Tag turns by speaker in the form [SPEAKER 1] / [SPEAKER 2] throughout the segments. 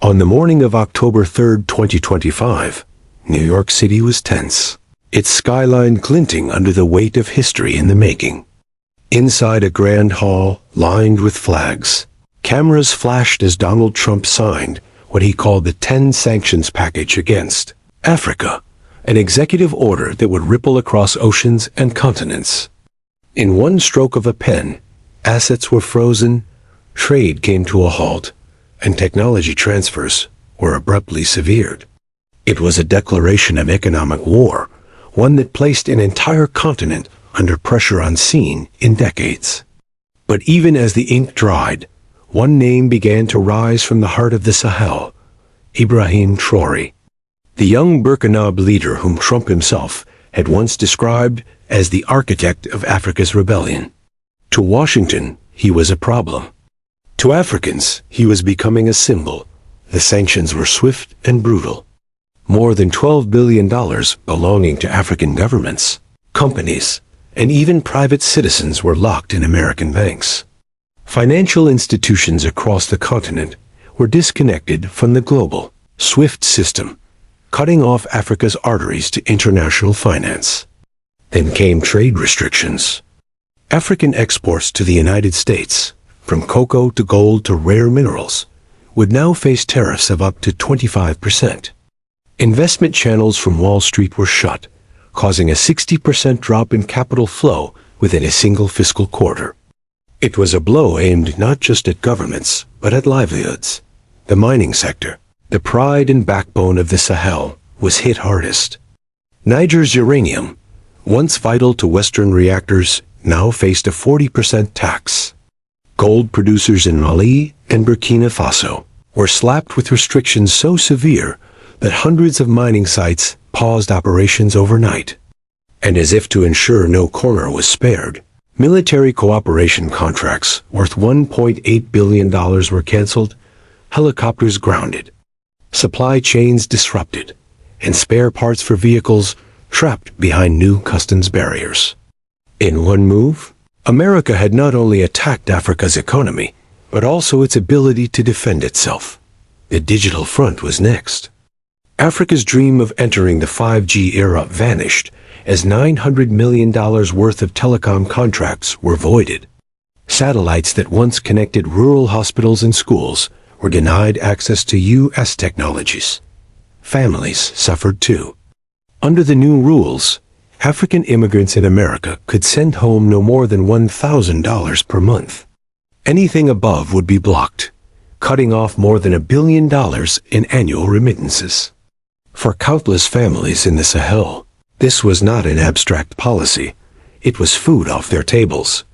[SPEAKER 1] On the morning of October 3, 2025, New York City was tense, its skyline glinting under the weight of history in the making. Inside a grand hall lined with flags, cameras flashed as Donald Trump signed what he called the 10 sanctions package against Africa, an executive order that would ripple across oceans and continents. In one stroke of a pen, assets were frozen, trade came to a halt, and technology transfers were abruptly severed. It was a declaration of economic war, one that placed an entire continent under pressure unseen in decades. But even as the ink dried, one name began to rise from the heart of the Sahel: Ibrahim Traoré, the young Burkina leader whom Trump himself had once described as the architect of Africa's rebellion. To Washington, he was a problem. To Africans, he was becoming a symbol. The sanctions were swift and brutal. More than $12 billion belonging to African governments, companies, and even private citizens were locked in American banks. Financial institutions across the continent were disconnected from the global, SWIFT system, cutting off Africa's arteries to international finance. Then came trade restrictions. African exports to the United States, from cocoa to gold to rare minerals, would now face tariffs of up to 25%. Investment channels from Wall Street were shut, causing a 60% drop in capital flow within a single fiscal quarter. It was a blow aimed not just at governments, but at livelihoods. The mining sector, the pride and backbone of the Sahel, was hit hardest. Niger's uranium, once vital to Western reactors, now faced a 40% tax. Gold producers in Mali and Burkina Faso were slapped with restrictions so severe that hundreds of mining sites paused operations overnight. And as if to ensure no corner was spared, military cooperation contracts worth $1.8 billion were canceled, helicopters grounded, supply chains disrupted, and spare parts for vehicles trapped behind new customs barriers. In one move, America had not only attacked Africa's economy, but also its ability to defend itself. The digital front was next. Africa's dream of entering the 5G era vanished as $900 million worth of telecom contracts were voided. Satellites that once connected rural hospitals and schools were denied access to U.S. technologies. Families suffered too. Under the new rules, African immigrants in America could send home no more than $1,000 per month. Anything above would be blocked, cutting off more than $1 billion in annual remittances. For countless families in the Sahel, this was not an abstract policy. It was food off their tables.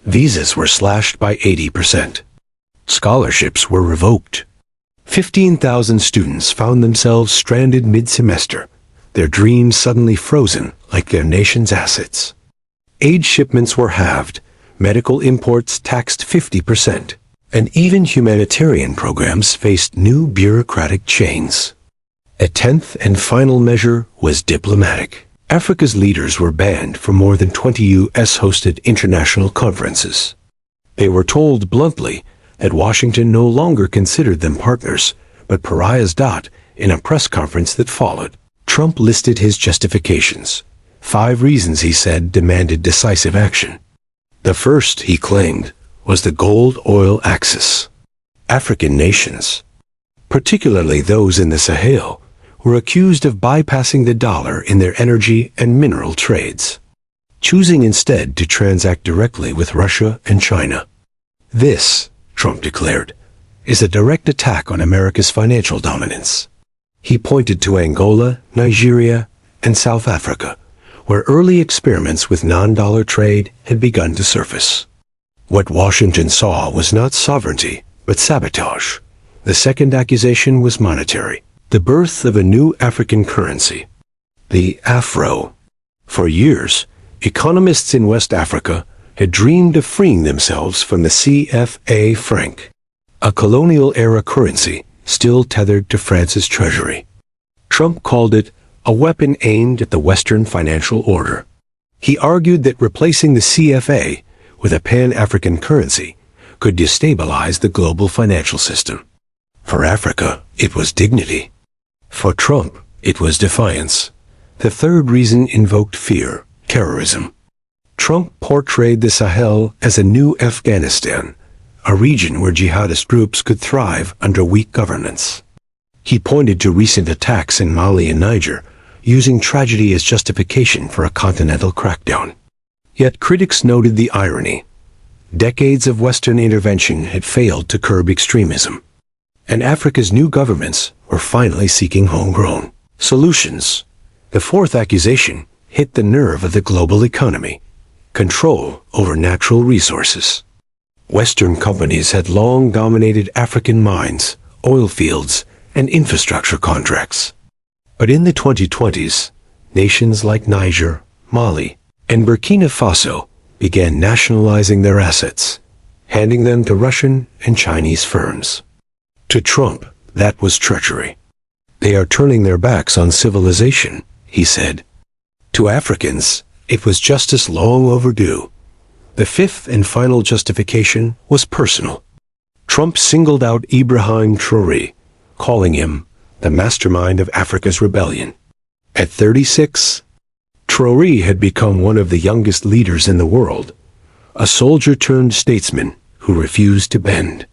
[SPEAKER 1] Visas were slashed by 80%. Scholarships were revoked. 15,000 students found themselves stranded mid-semester, their dreams suddenly frozen like their nation's assets. Aid shipments were halved, medical imports taxed 50%, and even humanitarian programs faced new bureaucratic chains. A 10th and final measure was diplomatic. Africa's leaders were banned from more than 20 U.S.-hosted international conferences. They were told bluntly that Washington no longer considered them partners, but pariahs. In a press conference that followed, Trump listed his justifications. 5 reasons, he said, demanded decisive action. The first, he claimed, was the gold oil axis. African nations, particularly those in the Sahel, were accused of bypassing the dollar in their energy and mineral trades, choosing instead to transact directly with Russia and China. This, Trump declared, is a direct attack on America's financial dominance. He pointed to Angola, Nigeria, and South Africa, where early experiments with non-dollar trade had begun to surface. What Washington saw was not sovereignty, but sabotage. The second accusation was monetary, the birth of a new African currency, the Afro. For years, economists in West Africa had dreamed of freeing themselves from the CFA franc, a colonial-era currency still tethered to France's treasury. Trump called it a weapon aimed at the Western financial order. He argued that replacing the CFA with a pan-African currency could destabilize the global financial system. For Africa, it was dignity. For Trump, it was defiance. The third reason invoked fear, terrorism. Trump portrayed the Sahel as a new Afghanistan, a region where jihadist groups could thrive under weak governance. He pointed to recent attacks in Mali and Niger, using tragedy as justification for a continental crackdown. Yet critics noted the irony. Decades of Western intervention had failed to curb extremism, and Africa's new governments were finally seeking homegrown solutions. The fourth accusation hit the nerve of the global economy: control over natural resources. Western companies had long dominated African mines, oil fields, and infrastructure contracts. But in the 2020s, nations like Niger, Mali, and Burkina Faso began nationalizing their assets, handing them to Russian and Chinese firms. To Trump, that was treachery. They are turning their backs on civilization, he said. To Africans, it was justice long overdue. The fifth and final justification was personal. Trump singled out Ibrahim Traoré, calling him the mastermind of Africa's rebellion. At 36, Traoré had become one of the youngest leaders in the world, a soldier turned statesman who refused to bend.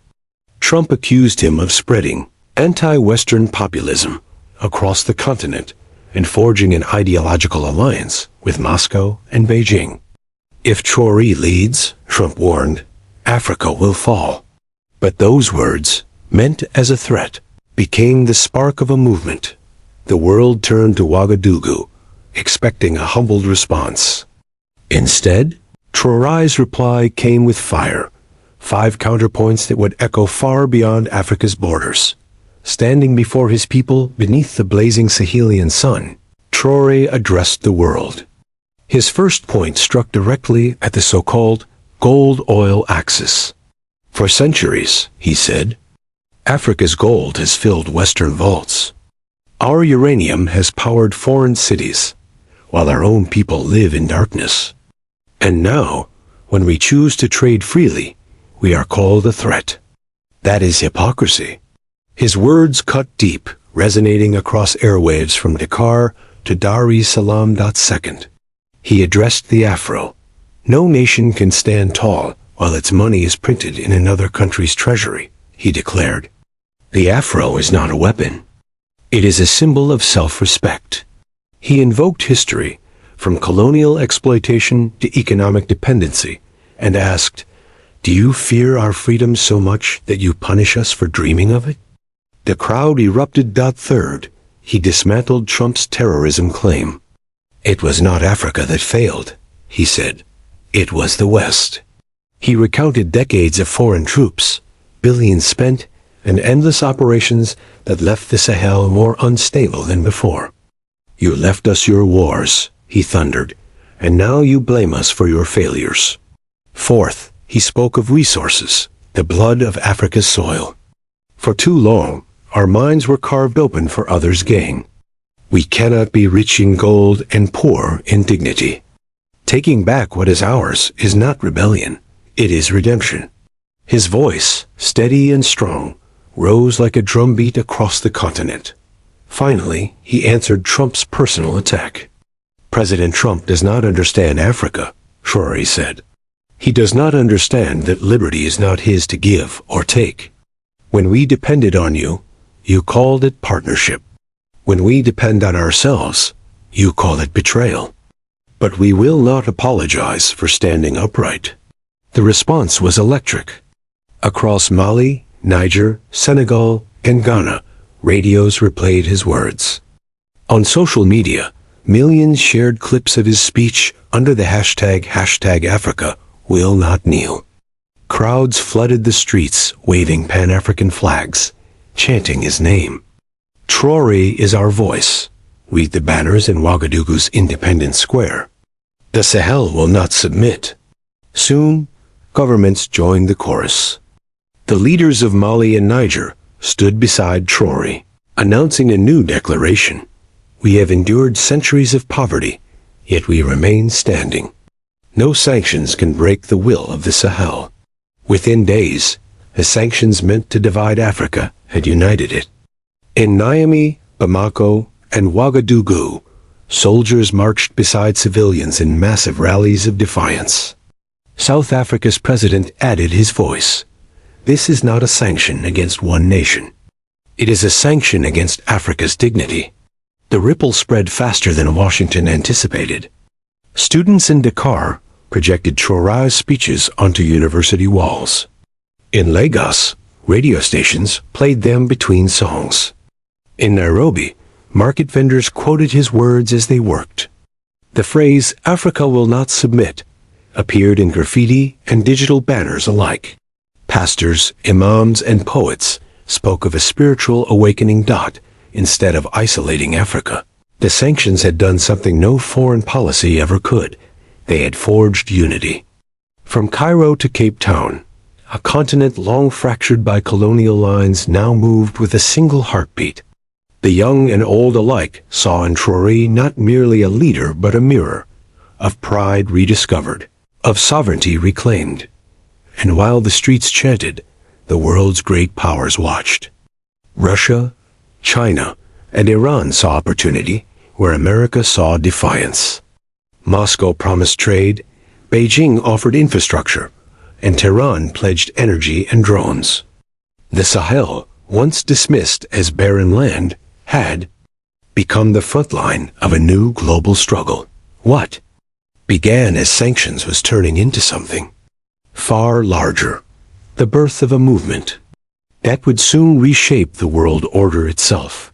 [SPEAKER 1] Trump accused him of spreading anti-Western populism across the continent and forging an ideological alliance with Moscow and Beijing. If Traoré leads, Trump warned, Africa will fall. But those words, meant as a threat, became the spark of a movement. The world turned to Ouagadougou, expecting a humbled response. Instead, Traoré's reply came with fire, 5 counterpoints that would echo far beyond Africa's borders. Standing before his people beneath the blazing Sahelian sun, Traoré addressed the world. His first point struck directly at the so-called gold oil axis. For centuries, he said, Africa's gold has filled Western vaults. Our uranium has powered foreign cities, while our own people live in darkness. And now, when we choose to trade freely, we are called a threat. That is hypocrisy. His words cut deep, resonating across airwaves from Dakar to Dar es Salaam. Second, he addressed the Afro. No nation can stand tall while its money is printed in another country's treasury, he declared. The Afro is not a weapon. It is a symbol of self-respect. He invoked history, from colonial exploitation to economic dependency, and asked, "Do you fear our freedom so much that you punish us for dreaming of it?" The crowd erupted. Third, he dismantled Trump's terrorism claim. It was not Africa that failed, he said. It was the West. He recounted decades of foreign troops, billions spent, and endless operations that left the Sahel more unstable than before. You left us your wars, he thundered, and now you blame us for your failures. Fourth, he spoke of resources, the blood of Africa's soil. For too long, our minds were carved open for others' gain. We cannot be rich in gold and poor in dignity. Taking back what is ours is not rebellion, it is redemption. His voice, steady and strong, rose like a drumbeat across the continent. Finally, he answered Trump's personal attack. President Trump does not understand Africa, Traoré said. He does not understand that liberty is not his to give or take. When we depended on you, you called it partnership. When we depend on ourselves, you call it betrayal. But we will not apologize for standing upright. The response was electric. Across Mali, Niger, Senegal, and Ghana, radios replayed his words. On social media, millions shared clips of his speech under the hashtag #Africa will not kneel. Crowds flooded the streets waving Pan-African flags, chanting his name. Traoré is our voice. Read the banners in Ouagadougou's Independence Square. The Sahel will not submit. Soon, governments joined the chorus. The leaders of Mali and Niger stood beside Traoré, announcing a new declaration. We have endured centuries of poverty, yet we remain standing. No sanctions can break the will of the Sahel. Within days, as sanctions meant to divide Africa had united it. In Niamey, Bamako, and Ouagadougou, soldiers marched beside civilians in massive rallies of defiance. South Africa's president added his voice. This is not a sanction against one nation. It is a sanction against Africa's dignity. The ripple spread faster than Washington anticipated. Students in Dakar projected Traoré's speeches onto university walls. In Lagos, radio stations played them between songs. In Nairobi, market vendors quoted his words as they worked. The phrase, "Africa will not submit," appeared in graffiti and digital banners alike. Pastors, imams, and poets spoke of a spiritual awakening instead of isolating Africa. The sanctions had done something no foreign policy ever could. They had forged unity. From Cairo to Cape Town, a continent long fractured by colonial lines now moved with a single heartbeat. The young and old alike saw in Traoré not merely a leader but a mirror, of pride rediscovered, of sovereignty reclaimed. And while the streets chanted, the world's great powers watched. Russia, China, and Iran saw opportunity where America saw defiance. Moscow promised trade, Beijing offered infrastructure, and Tehran pledged energy and drones. The Sahel, once dismissed as barren land, had become the front line of a new global struggle. What began as sanctions was turning into something far larger, the birth of a movement that would soon reshape the world order itself.